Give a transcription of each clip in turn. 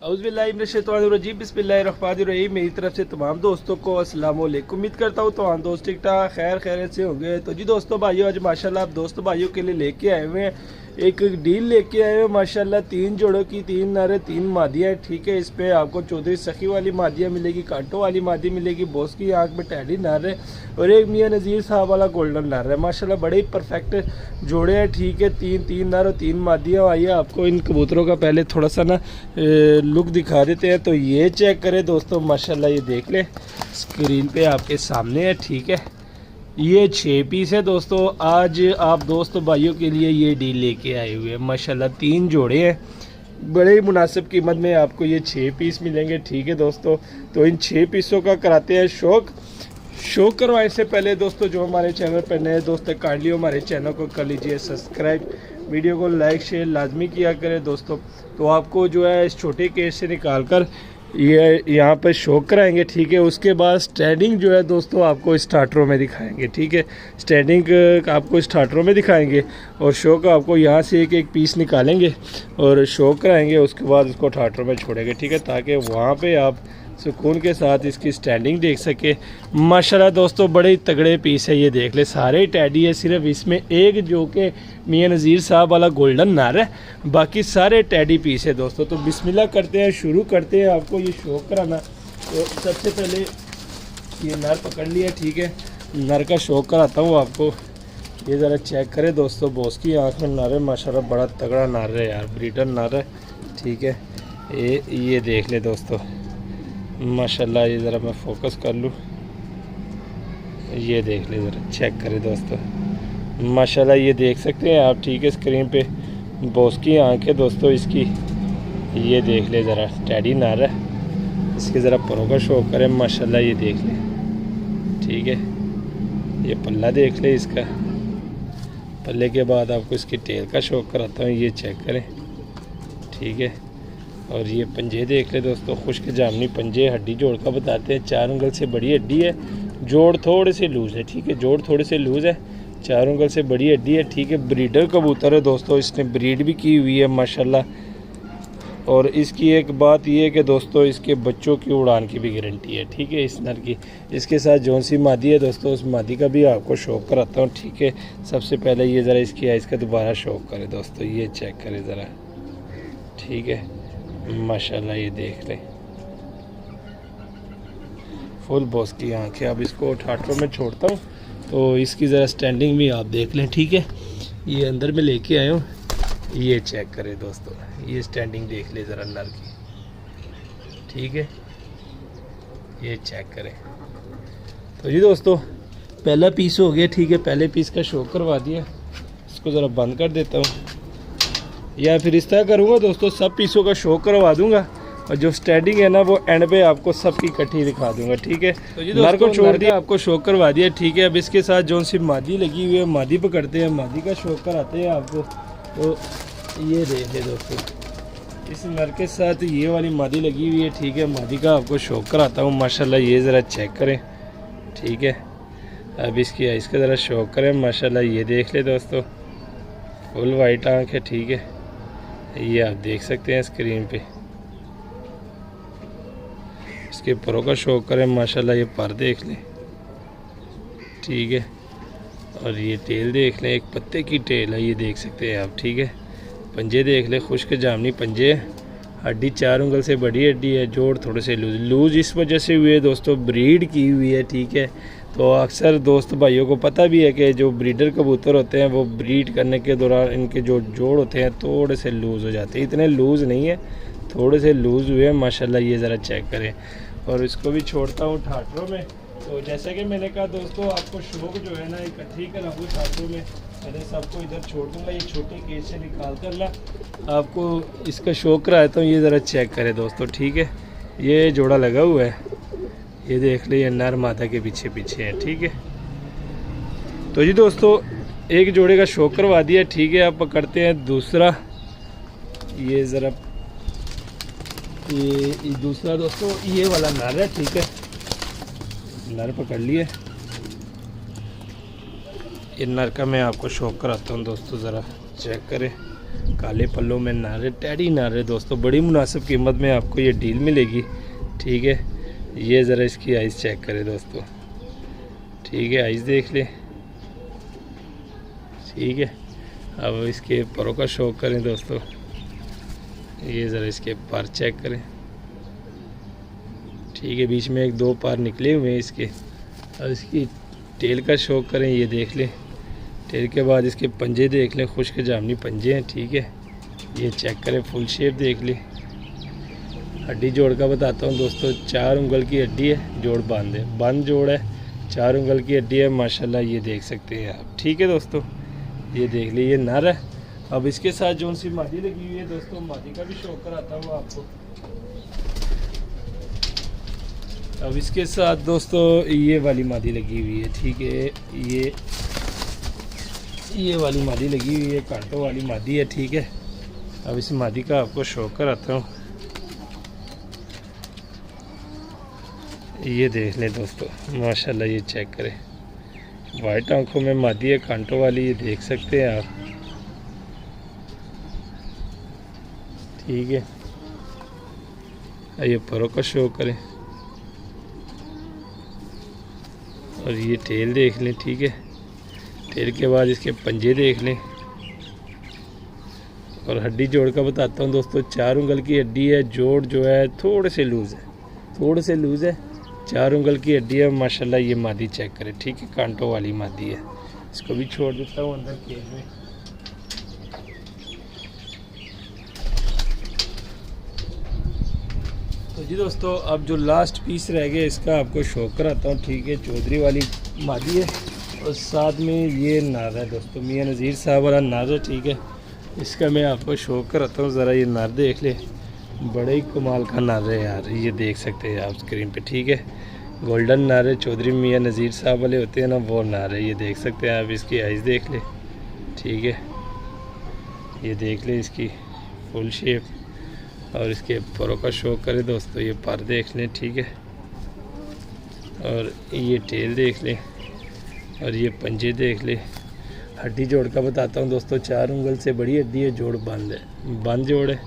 औज़ुबिल्लाहिमिनश्शैतानिर्रजीम बिस्मिल्लाहिर्रहमानिर्रहीम। मेरी तरफ से तमाम दोस्तों को अस्सलाम वालेकुम। उम्मीद करता हूँ तमाम दोस्त ठीक ठाक खैरियत से होंगे। तो जी दोस्तों भाइयों, आज माशाल्लाह आप दोस्त भाइयों के लिए लेके आए हुए हैं एक डील लेके आए हुए माशाल्लाह। 3 जोड़ों की 3 नर 3 मादियाँ, ठीक है। इस पे आपको चौधरी सखी वाली मादियाँ मिलेगी, कांटों वाली मादी मिलेगी, बॉस की आँख में टैडी नर है और एक मियाँ नज़ीर साहब वाला गोल्डन नर है। माशाल्लाह बड़े ही परफेक्ट जोड़े हैं, ठीक है। 3 नर और 3 मादियाँ। आइए आपको इन कबूतरों का पहले थोड़ा सा ना लुक दिखा देते हैं। तो ये चेक करें दोस्तों, माशाल्लाह ये देख लें, स्क्रीन पे आपके सामने है, ठीक है। ये 6 पीस है दोस्तों। आज आप दोस्त भाइयों के लिए ये डील लेके आए हुए हैं माशाल्लाह। 3 जोड़े हैं, बड़े ही मुनासिब कीमत में आपको ये 6 पीस मिलेंगे, ठीक है दोस्तों। तो इन 6 पीसों का कराते हैं शौक करवाने से पहले दोस्तों, जो हमारे चैनल पर नए दोस्त हैं, काइंडली हमारे चैनल को कर लीजिए सब्सक्राइब, वीडियो को लाइक शेयर लाजमी किया करें दोस्तों। तो आपको जो है इस छोटे केस से निकाल कर ये यहाँ पर शौक कराएंगे, ठीक है। उसके बाद स्टैंडिंग जो है दोस्तों आपको स्टार्टरों में दिखाएंगे, ठीक है। स्टैंडिंग आपको स्टार्टरों में दिखाएंगे और शौक आपको यहाँ से एक पीस निकालेंगे और शौक कराएंगे। उसके बाद उसको स्टार्टरों में छोड़ेंगे, ठीक है, ताकि वहाँ पे आप सुकून के साथ इसकी स्टैंडिंग देख सके। माशाल्लाह दोस्तों बड़े ही तगड़े पीस है, ये देख ले, सारे टैडी है। सिर्फ इसमें एक जो कि मियाँ नज़ीर साहब वाला गोल्डन नर है, बाकी सारे टैडी पीस है दोस्तों। तो बिस्मिल्लाह करते हैं, शुरू करते हैं आपको ये शौक कराना। तो सबसे पहले ये नर पकड़ लिया, ठीक है। नर का शौक कराता हूँ आपको। ये ज़रा चेक करें दोस्तों, बॉस की आँख में नर है माशाल्लाह, बड़ा तगड़ा नर है यार, ब्रीडर नर है, ठीक है। ये देख ले दोस्तों माशाल्लाह। ये ज़रा मैं फोकस कर लूँ, ये देख ले, ज़रा चेक करें दोस्तों माशाल्लाह। ये देख सकते हैं आप, ठीक है, स्क्रीन पे बॉस की आँख है दोस्तों इसकी। ये देख ले ज़रा, टैडी नर है, इसके ज़रा परों का शौक करें माशाल्लाह। ये देख ले, ठीक है। ये पल्ला देख ले इसका, पल्ले के बाद आपको इसकी टेल का शौक कराता हूँ, ये चेक करें, ठीक है। और ये पंजे देख ले दोस्तों, खुश्क जामनी पंजे, हड्डी जोड़ का बताते हैं। 4 उंगल से बड़ी हड्डी है, जोड़ थोड़े से लूज़ है, ठीक है, जोड़ थोड़े से लूज़ है, 4 उंगल से बड़ी हड्डी है, ठीक है। ब्रीडर कबूतर है दोस्तों, इसने ब्रीड भी की हुई है माशाल्लाह। और इसकी एक बात ये है कि दोस्तों इसके बच्चों की उड़ान की भी गारंटी है, ठीक है, इस नर की। इसके साथ जौन सी मादी है दोस्तों, उस मादी का भी आपको शौक कराता हूँ, ठीक है। सबसे पहले ये ज़रा इसकी आइज़ का दोबारा शौक करें दोस्तों, ये चेक करें ज़रा, ठीक है माशाल्लाह। ये देख लें, फुल बॉस की आँखें। अब इसको ठाटरों में छोड़ता हूँ तो इसकी ज़रा स्टैंडिंग भी आप देख लें, ठीक है। ये अंदर में लेके आया हूँ, ये चेक करें दोस्तों, ये स्टैंडिंग देख ले ज़रा नर की, ठीक है। ये चेक करें। तो जी दोस्तों पहला पीस हो गया, ठीक है, पहले पीस का शौक करवा दिया। इसको ज़रा बंद कर देता हूँ, या फिर इस तरह करूँगा दोस्तों, सब पीसों का शौक करवा दूंगा और जो स्टैंडिंग है ना वो एंड पे आपको सबकी इकट्ठी दिखा दूंगा, ठीक है। तो जी नर को छोड़ दिया, आपको शौक करवा दिया, ठीक है। अब इसके साथ जो सी मादी लगी हुई है, मादी पकड़ते हैं, मादी का शौक कराते हैं आपको। तो ये देख ले दोस्तों, इस नर के साथ ये वाली मादी लगी हुई है, ठीक है। मादी का आपको शौक कराता हूँ माशाल्लाह। ये ज़रा चेक करें, ठीक है। अब इसका ज़रा शौक करें माशाल्लाह। ये देख ले दोस्तों, फुल वाइट आँख है, ठीक है। ये आप देख सकते हैं स्क्रीन पे, इसके परों का शौक करें माशाल्लाह। ये पर देख लें, ठीक है। और ये टेल देख लें, एक पत्ते की टेल है, ये देख सकते हैं आप, ठीक है। पंजे देख लें, खुश्क जामनी पंजे, हड्डी 4 उंगल से बड़ी हड्डी है, जोड़ थोड़े से लूज इस वजह से हुए दोस्तों, ब्रीड की हुई है, ठीक है। तो अक्सर दोस्त भाइयों को पता भी है कि जो ब्रीडर कबूतर होते हैं वो ब्रीड करने के दौरान इनके जो जोड़ होते हैं थोड़े से लूज़ हो जाते हैं। इतने लूज़ नहीं है, थोड़े से लूज़ हुए हैं माशाल्लाह। ये ज़रा चेक करें। और इसको भी छोड़ता हूँ ठाटरों में। तो जैसे कि मैंने कहा दोस्तों, आपको शौक जो है ना इकट्ठी कराऊँ ठाटरों में, मैंने सबको इधर छोड़ दूँगा। ये छोटे केस से निकाल कर ला आपको इसका शौक कराता हूँ। ये ज़रा चेक करें दोस्तों, ठीक है। ये जोड़ा लगा हुआ है, ये देख ले, ये नर मादा के पीछे पीछे है, ठीक है। तो जी दोस्तों एक जोड़े का शौक करवा दिया, ठीक है। अब पकड़ते हैं दूसरा। ये ज़रा ये दूसरा दोस्तों ये वाला नर है, ठीक है। नर पकड़ लिए, ये नर का मैं आपको शौक कराता हूँ दोस्तों, ज़रा चेक करें। काले पल्लों में नारे, टैडी नारे दोस्तों, बड़ी मुनासिब कीमत में आपको ये डील मिलेगी। ठीक है, ये ज़रा इसकी आइज़ चेक करें दोस्तों। ठीक है, आइज़ देख लें। ठीक है, अब इसके परों का शौक करें दोस्तों। ये ज़रा इसके पर चेक करें। ठीक है, बीच में एक दो पार निकले हुए हैं इसके। अब इसकी टेल का शौक करें, ये देख लें। टेल के बाद इसके पंजे देख लें, खुश्क जामनी पंजे हैं। ठीक है, ये चेक करें, फुल शेप देख लें। हड्डी जोड़ का बताता हूँ दोस्तों, 4 उंगल की हड्डी है, जोड़ बंद है, बंद जोड़ है, 4 उंगल की हड्डी है माशाल्लाह, ये देख सकते हैं आप। ठीक है दोस्तों, ये देख लीजिए नर है। अब इसके साथ जो सी मादी लगी हुई है दोस्तों, मादी का भी शौक कराता हूँ आपको। अब इसके साथ दोस्तों ये वाली मादी लगी हुई है। ठीक है, ये वाली मादी लगी हुई है, कांटों वाली मादी है। ठीक है, अब इस मादी का आपको शौक कराता हूँ। ये देख लें दोस्तों माशाल्लाह, ये चेक करें, वाइट आंखों में मादी है, कांटों वाली, ये देख सकते हैं आप। ठीक है, ये परों का शौक करें और ये टेल देख लें। ठीक है, टेल के बाद इसके पंजे देख लें और हड्डी जोड़ का बताता हूँ दोस्तों, 4 उंगल की हड्डी है, जोड़ जो है थोड़े से लूज़ है, 4 उंगल की हड्डी है माशाल्लाह। ये मादी चेक करें। ठीक है, कांटों वाली मादी है। इसको भी छोड़ देता हूँ अंदर केज में। तो जी दोस्तों, अब जो लास्ट पीस रह गया इसका आपको शौक कराता हूँ। ठीक है, चौधरी वाली मादी है और साथ में ये नार है दोस्तों, मियाँ नज़ीर साहब वाला नार है। ठीक है, इसका मैं आपको शौक कराता हूँ, ज़रा ये नार देख ले, बड़े ही कमाल का नार है यार, ये देख सकते हैं आप स्क्रीन पे। ठीक है, गोल्डन नार है, चौधरी मियाँ नज़ीर साहब वाले होते हैं ना, वो नार है, ये देख सकते हैं आप। इसकी आइज़ देख ले। ठीक है, ये देख ले इसकी फुल शेप और इसके परों का शौक करें दोस्तों, ये पर देख लें। ठीक है, और ये टेल देख लें और ये पंजे देख ले। हड्डी जोड़ का बताता हूँ दोस्तों, 4 उंगल से बड़ी हड्डी है, जोड़ बंद है, बंद जोड़ है,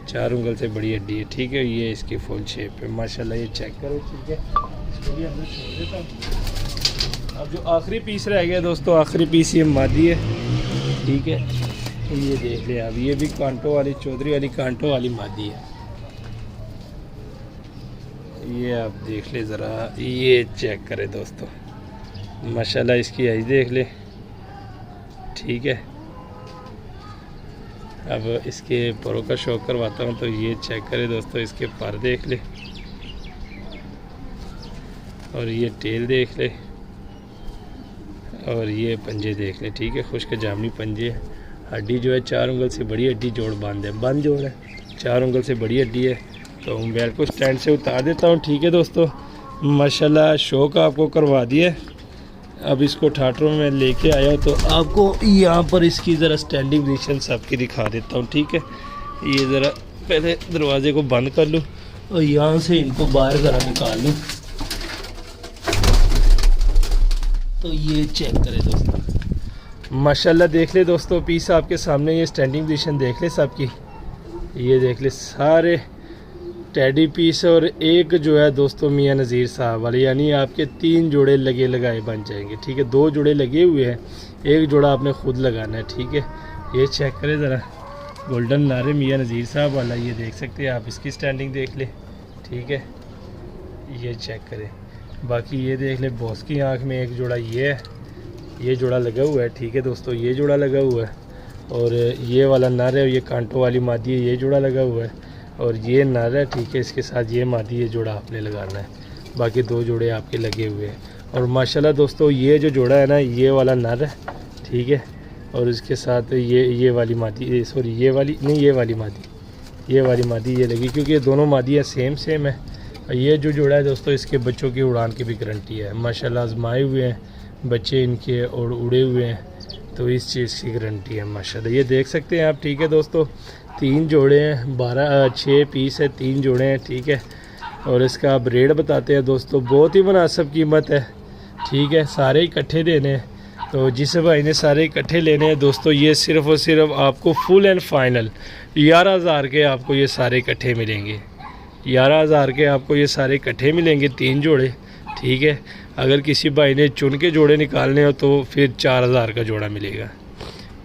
4 उंगल से बड़ी हड्डी है। ठीक है, ये इसकी फुल शेप है माशाल्लाह, ये चेक करो। ठीक है, इसको भी अंदर छोड़ देता हूँ। अब जो आखिरी पीस रह गया दोस्तों, आखिरी पीस ये मादी है। ठीक है, ये देख ले अब, ये भी कांटों वाली, चौधरी वाली कांटों वाली मादी है। ये आप देख ले ज़रा, ये चेक करें दोस्तों माशाल्लाह, इसकी आइज़ देख ले। ठीक है, अब इसके परों का शौक करवाता हूँ, तो ये चेक करें दोस्तों, इसके पर देख ले और ये टेल देख ले और ये पंजे देख ले। ठीक है, खुश्क जामनी पंजे। हड्डी जो है 4 उंगल से बड़ी हड्डी, जोड़ बंद है, बंद जोड़ है, 4 उंगल से बड़ी हड्डी है। तो मोबाइल को स्टैंड से उतार देता हूँ। ठीक है दोस्तों, माशाल्लाह शौक आपको करवा दिया। अब इसको ठाठरों में लेके आया तो आपको यहाँ पर इसकी ज़रा स्टैंडिंग पोजीशन सबकी दिखा देता हूँ। ठीक है, ये ज़रा पहले दरवाजे को बंद कर लूँ और यहाँ से इनको बाहर ज़रा निकाल लूँ, तो ये चेक करें दोस्तों माशाल्लाह। देख ले दोस्तों, पीस आपके सामने, ये स्टैंडिंग पोजीशन देख ले सबकी, ये देख ले सारे टैडी पीस और एक जो है दोस्तों मियाँ नज़ीर साहब वाले, यानी आपके 3 जोड़े लगे लगाए बन जाएंगे। ठीक है, 2 जोड़े लगे हुए हैं, एक जोड़ा आपने खुद लगाना है। ठीक है, ये चेक करें ज़रा, गोल्डन नारे मियाँ नज़ीर साहब वाला, ये देख सकते हैं आप, इसकी स्टैंडिंग देख ले। ठीक है, ये चेक करें। बाकी ये देख ले, बॉस की आँख में एक जोड़ा ये है, ये जोड़ा लगा हुआ है। ठीक है दोस्तों, ये जोड़ा लगा हुआ है और ये वाला नर है और ये कांटों वाली मादी है, ये जोड़ा लगा हुआ है और ये नर है। ठीक है, इसके साथ ये मादी है, जोड़ा आपने लगाना है। बाकी 2 जोड़े आपके लगे हुए हैं और माशाल्लाह दोस्तों, ये जो जोड़ा है ना, ये वाला नर है। ठीक है, और इसके साथ ये वाली मादी, सॉरी ये वाली नहीं, ये वाली मादी ये लगी, क्योंकि ये दोनों मादियाँ सेम है। ये जो जोड़ा है दोस्तों, इसके बच्चों की उड़ान की भी गारंटी है माशाल्लाह, आजमाए हुए हैं बच्चे इनके और उड़े हुए हैं, तो इस चीज़ की गारंटी है माशाल्लाह, ये देख सकते हैं आप। ठीक है दोस्तों, 3 जोड़े हैं, 6 पीस है, 3 जोड़े हैं। ठीक है, और इसका अब रेट बताते हैं दोस्तों, बहुत ही मुनासिब कीमत है। ठीक है, सारे इकट्ठे देने हैं तो जिस भाई ने सारे इकट्ठे लेने हैं दोस्तों, ये सिर्फ़ और सिर्फ आपको फुल एंड फाइनल 11,000 के आपको ये सारे इकट्ठे मिलेंगे। 11,000 के आपको ये सारे इकट्ठे मिलेंगे, 3 जोड़े। ठीक है, अगर किसी भाई ने चुन के जोड़े निकालने हो तो फिर 4,000 का जोड़ा मिलेगा।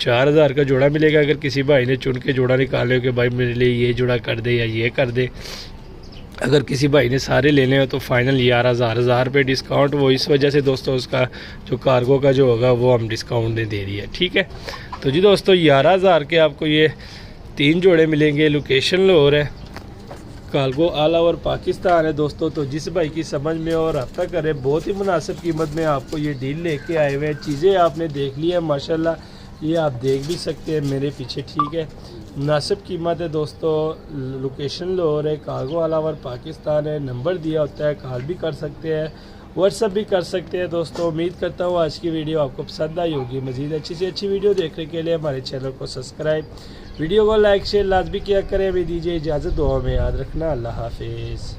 4,000 का जोड़ा मिलेगा अगर किसी भाई ने चुन के जोड़ा निकालने हो कि भाई मेरे लिए ये जोड़ा कर दे या ये कर दे। अगर किसी भाई ने सारे लेने हो तो फाइनल 11,000 रुपये डिस्काउंट, वो इस वजह से दोस्तों उसका जो कार्गो का जो होगा वो हम डिस्काउंट दे दिया। ठीक है, तो जी दोस्तों 11,000 के आपको ये 3 जोड़े मिलेंगे। लोकेशन लाहौर है, कार्गो ऑल ओवर पाकिस्तान है दोस्तों। तो जिस भाई की समझ में और रब्ता करें, बहुत ही मुनासिब कीमत में आपको ये डील लेके आए हुए हैं। चीज़ें आपने देख ली है माशाल्लाह, ये आप देख भी सकते हैं मेरे पीछे। ठीक है, मुनासिब कीमत है दोस्तों। लोकेशन लाहौर है, कार्गो ऑल ओवर पाकिस्तान है। नंबर दिया होता है, कॉल भी कर सकते हैं, व्हाट्सअप भी कर सकते हैं दोस्तों। उम्मीद करता हूँ आज की वीडियो आपको पसंद आई होगी। मज़ीद अच्छी से अच्छी वीडियो देखने के लिए हमारे चैनल को सब्सक्राइब, वीडियो को लाइक शेयर लाजमी किया करें। भी दीजिए इजाज़त, दुआ में याद रखना। अल्लाह हाफिज़।